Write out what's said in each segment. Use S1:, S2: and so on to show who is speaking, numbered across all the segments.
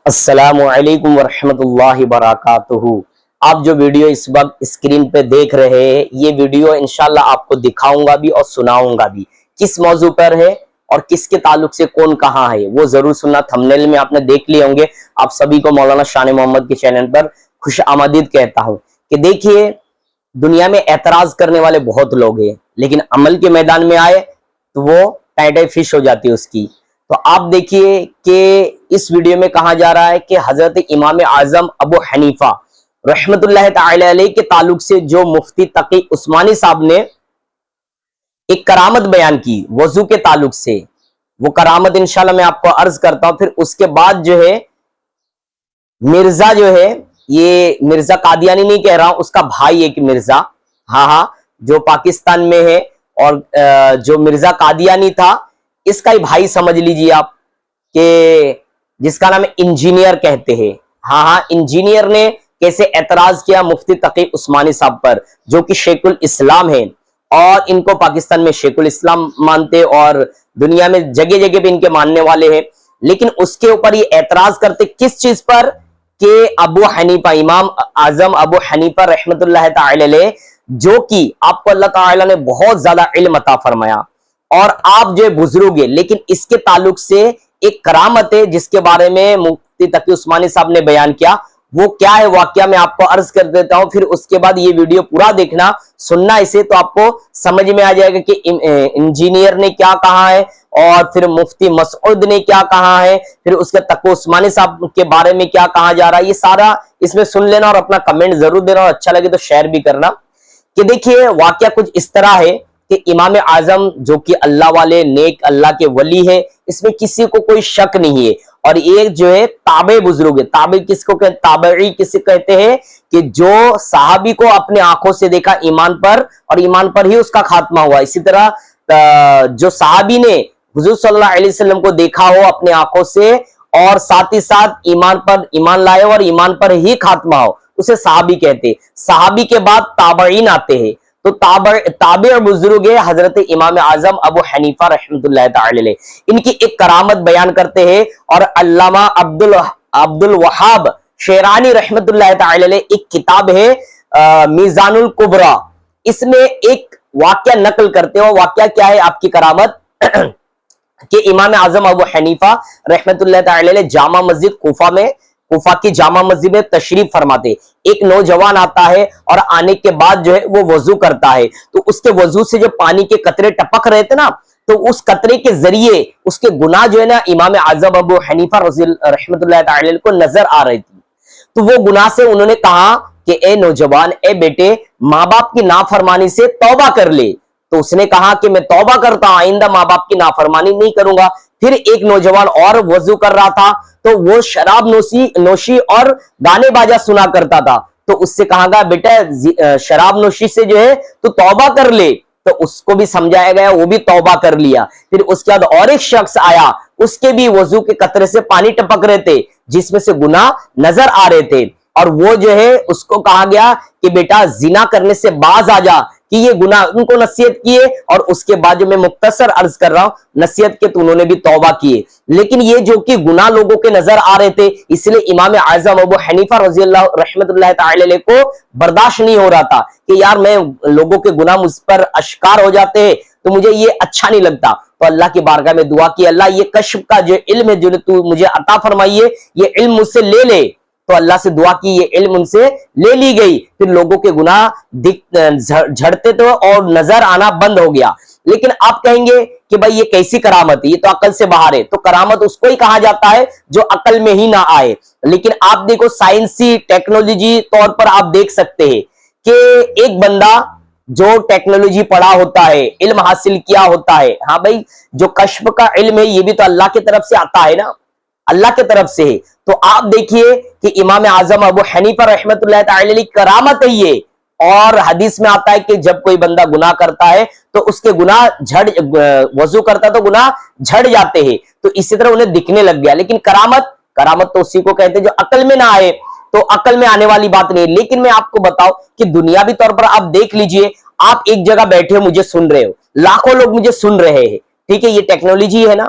S1: السلام علیکم ورحمۃ اللہ وبرکاتہ۔ آپ جو ویڈیو اس وقت اسکرین پہ دیکھ رہے ہیں، یہ ویڈیو انشاءاللہ آپ کو دکھاؤں گا بھی اور سناؤں گا بھی۔ کس موضوع پر ہے اور کس کے تعلق سے کون کہاں ہے وہ ضرور سننا۔ تھمبنیل میں آپ نے دیکھ لیے ہوں گے۔ آپ سبھی کو مولانا شان محمد کے چینل پر خوش آمدید کہتا ہوں کہ دیکھیے، دنیا میں اعتراض کرنے والے بہت لوگ ہیں، لیکن عمل کے میدان میں آئے تو وہ ٹائٹے فش ہو جاتی ہے اس کی۔ تو آپ دیکھیے کہ اس ویڈیو میں کہا جا رہا ہے کہ حضرت امام اعظم ابو حنیفہ رحمت اللہ تعالی علیہ کے تعلق سے جو مفتی تقی عثمانی صاحب نے ایک کرامت بیان کی وضو کے تعلق سے، وہ کرامت انشاءاللہ میں آپ کو عرض کرتا ہوں۔ پھر اس کے بعد جو ہے مرزا جو ہے، یہ مرزا قادیانی نہیں کہہ رہا ہوں، اس کا بھائی ایک مرزا، ہاں جو پاکستان میں ہے، اور جو مرزا قادیانی تھا اس کا ہی بھائی سمجھ لیجیے آپ، کہ جس کا نام انجینئر کہتے ہیں۔ ہاں انجینئر نے کیسے اعتراض کیا مفتی تقی عثمانی صاحب پر، جو کہ شیخ الاسلام ہیں، اور ان کو پاکستان میں شیخ الاسلام مانتے اور دنیا میں جگہ جگہ پہ ان کے ماننے والے ہیں۔ لیکن اس کے اوپر یہ اعتراض کرتے کس چیز پر؟ کہ ابو حنیفہ، امام اعظم ابو حنیفہ رحمت اللہ تعالی علیہ، جو کہ آپ کو اللہ تعالی نے بہت زیادہ علم عطا فرمایا اور آپ جو بزرگ ہیں، لیکن اس کے تعلق سے ایک کرامت ہے جس کے بارے میں مفتی تقی عثمانی صاحب نے بیان کیا۔ وہ کیا ہے واقعہ میں آپ کو عرض کر دیتا ہوں، پھر اس کے بعد یہ ویڈیو پورا دیکھنا، سننا اسے، تو آپ کو سمجھ میں آ جائے گا کہ انجینئر نے کیا کہا ہے اور پھر مفتی مسعود نے کیا کہا ہے، پھر اس کے تقی عثمانی صاحب کے بارے میں کیا کہا جا رہا ہے۔ یہ سارا اس میں سن لینا اور اپنا کمنٹ ضرور دینا، اور اچھا لگے تو شیئر بھی کرنا۔ کہ دیکھیے واقعہ کچھ اس طرح ہے کہ امام اعظم جو کہ اللہ والے نیک اللہ کے ولی ہے، اس میں کسی کو کوئی شک نہیں ہے، اور ایک جو ہے تابع بزرگ ہے۔ تابع کس کو کہتے ہیں؟ تابعی کسے کہتے ہیں؟ کہ جو صحابی کو اپنے آنکھوں سے دیکھا ایمان پر، اور ایمان پر ہی اس کا خاتمہ ہوا۔ اسی طرح جو صحابی نے حضور صلی اللہ علیہ وسلم کو دیکھا ہو اپنے آنکھوں سے، اور ساتھ ہی ساتھ ایمان پر ایمان لائے اور ایمان پر ہی خاتمہ ہو، اسے صحابی کہتے ہیں۔ صحابی کے بعد تابعین آتے ہیں، تو تابع بزرگ ہے حضرت امام اعظم ابو حنیفہ رحمت اللہ تعالی علیہ۔ ان کی ایک کرامت بیان کرتے ہیں، اور علامہ عبد الوہاب شیرانی رحمت اللہ تعالی علیہ ایک کتاب ہے میزان الکبریٰ، اس میں ایک واقعہ نقل کرتے ہیں۔ واقعہ کیا ہے آپ کی کرامت؟ کہ امام اعظم ابو حنیفہ رحمت اللہ تعالی علیہ جامع مسجد کوفہ کی جامع مسجد میں تشریف فرماتے، ایک نوجوان آتا ہے اور آنے کے بعد جو ہے وہ وضو کرتا ہے، تو اس کے وضو سے جو پانی کے قطرے ٹپک رہے تھے نا، تو اس قطرے کے ذریعے اس کے گناہ جو ہے نا امام اعظم ابو حنیفہ رحمت اللہ تعالی علیہ کو نظر آ رہی تھی۔ تو وہ گناہ سے انہوں نے کہا کہ اے نوجوان، اے بیٹے، ماں باپ کی نافرمانی سے توبہ کر لے۔ تو اس نے کہا کہ میں توبہ کرتا ہوں، آئندہ ماں باپ کی نافرمانی نہیں کروں گا۔ پھر ایک نوجوان اور وضو کر رہا تھا، تو وہ شراب نوشی اور گانے باجا سنا کرتا تھا، تو اس سے کہا گیا بیٹا شراب نوشی سے جو ہے تو توبہ کر لے۔ تو اس کو بھی سمجھایا گیا، وہ بھی توبہ کر لیا۔ پھر اس کے بعد اور ایک شخص آیا، اس کے بھی وضو کے قطرے سے پانی ٹپک رہے تھے جس میں سے گناہ نظر آ رہے تھے، اور وہ جو ہے اس کو کہا گیا کہ بیٹا زنا کرنے سے باز آ جا، کہ یہ گناہ ان کو نصیحت کیے، اور اس کے بعد جو میں مختصر عرض کر رہا ہوں نصیحت کے تو انہوں نے بھی توبہ کیے۔ لیکن یہ جو کہ گناہ لوگوں کے نظر آ رہے تھے، اس لیے امام اعظم ابو حنیفہ رضی اللہ رحمت اللہ تعالی علیہ کو برداشت نہیں ہو رہا تھا کہ یار میں لوگوں کے گناہ مجھ پر اشکار ہو جاتے ہیں تو مجھے یہ اچھا نہیں لگتا۔ تو اللہ کی بارگاہ میں دعا کی، اللہ یہ کشف کا جو علم ہے جو تو مجھے عطا فرمائیے، یہ علم مجھ سے لے لے۔ تو اللہ سے دعا کی، یہ علم ان سے لے لی گئی۔ پھر لوگوں کے گناہ جھڑتے تھے اور نظر آنا بند ہو گیا۔ لیکن آپ کہیں گے کہ بھائی یہ کیسی کرامت ہے، یہ تو عقل سے باہر ہے۔ تو کرامت اس کو ہی کہا جاتا ہے جو عقل میں ہی نہ آئے۔ لیکن آپ دیکھو سائنسی ٹیکنالوجی طور پر آپ دیکھ سکتے ہیں کہ ایک بندہ جو ٹیکنالوجی پڑھا ہوتا ہے، علم حاصل کیا ہوتا ہے، ہاں بھائی جو کشف کا علم ہے یہ بھی تو اللہ کی طرف سے آتا ہے نا، اللہ کی طرف سے ہے۔ تو آپ دیکھیے کہ امام اعظم ابو حنیفہ رحمت اللہ تعالی علیہ کرامت ہے یہ، اور حدیث میں آتا ہے کہ جب کوئی بندہ گناہ کرتا ہے تو اس کے گناہ وضو کرتا تو گناہ جھڑ جاتے ہیں، تو اسی طرح انہیں دکھنے لگ گیا۔ لیکن کرامت تو اسی کو کہتے ہیں جو عقل میں نہ آئے، تو عقل میں آنے والی بات نہیں۔ لیکن میں آپ کو بتاؤں کہ دنیاوی طور پر آپ دیکھ لیجئے، آپ ایک جگہ بیٹھے ہو مجھے سن رہے ہو، لاکھوں لوگ مجھے سن رہے ہیں، ٹھیک ہے، یہ ٹیکنالوجی ہے نا،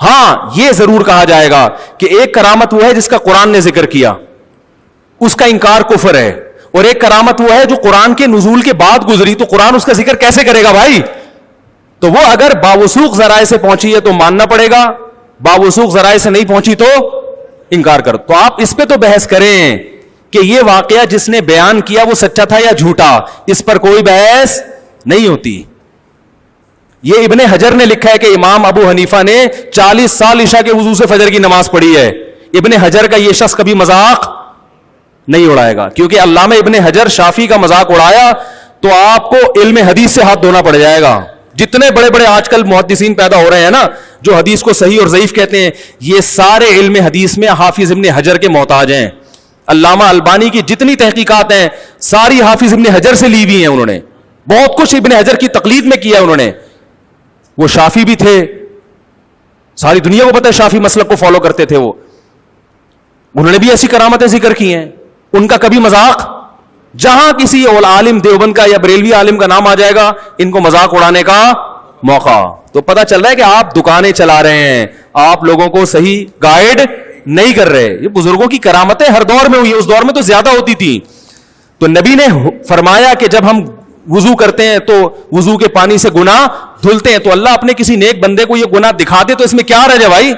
S2: ہاں یہ ضرور کہا جائے گا کہ ایک کرامت وہ ہے جس کا قرآن نے ذکر کیا, اس کا انکار کفر ہے, اور ایک کرامت وہ ہے جو قرآن کے نزول کے بعد گزری, تو قرآن اس کا ذکر کیسے کرے گا بھائی؟ تو وہ اگر باوثوق ذرائع سے پہنچی ہے تو ماننا پڑے گا, باوثوق ذرائع سے نہیں پہنچی تو انکار کر. تو آپ اس پہ تو بحث کریں کہ یہ واقعہ جس نے بیان کیا وہ سچا تھا یا جھوٹا, اس پر کوئی بحث نہیں ہوتی. یہ ابن حجر نے لکھا ہے کہ امام ابو حنیفہ نے 40 سال عشاء کے وضو سے فجر کی نماز پڑھی ہے. ابن حجر کا یہ شخص کبھی مذاق نہیں اڑائے گا, کیونکہ علامہ ابن حجر شافعی کا مذاق اڑایا تو آپ کو علم حدیث سے ہاتھ دھونا پڑ جائے گا. جتنے بڑے بڑے آج کل محدثین پیدا ہو رہے ہیں نا, جو حدیث کو صحیح اور ضعیف کہتے ہیں, یہ سارے علم حدیث میں حافظ ابن حجر کے محتاج ہیں. علامہ البانی کی جتنی تحقیقات ہیں ساری حافظ ابن حجر سے لی ہوئی ہیں. انہوں نے بہت کچھ ابن حجر کی تقلید میں کیا. انہوں نے, وہ شافعی بھی تھے, ساری دنیا کو پتہ ہے شافعی مسلک کو فالو کرتے تھے. وہ انہوں نے بھی ایسی کرامتیں ذکر کی ہیں, ان کا کبھی مذاق, جہاں کسی عالم دیوبند کا یا بریلوی عالم کا نام آ جائے گا ان کو مذاق اڑانے کا موقع. تو پتہ چل رہا ہے کہ آپ دکانیں چلا رہے ہیں, آپ لوگوں کو صحیح گائیڈ نہیں کر رہے. یہ بزرگوں کی کرامتیں ہر دور میں ہوئی, اس دور میں تو زیادہ ہوتی تھی. تو نبی نے فرمایا کہ جب ہم وضو کرتے ہیں تو وضو کے پانی سے گناہ دھلتے ہیں, تو اللہ اپنے کسی نیک بندے کو یہ گناہ دکھا دے تو اس میں کیا رہ جائے بھائی؟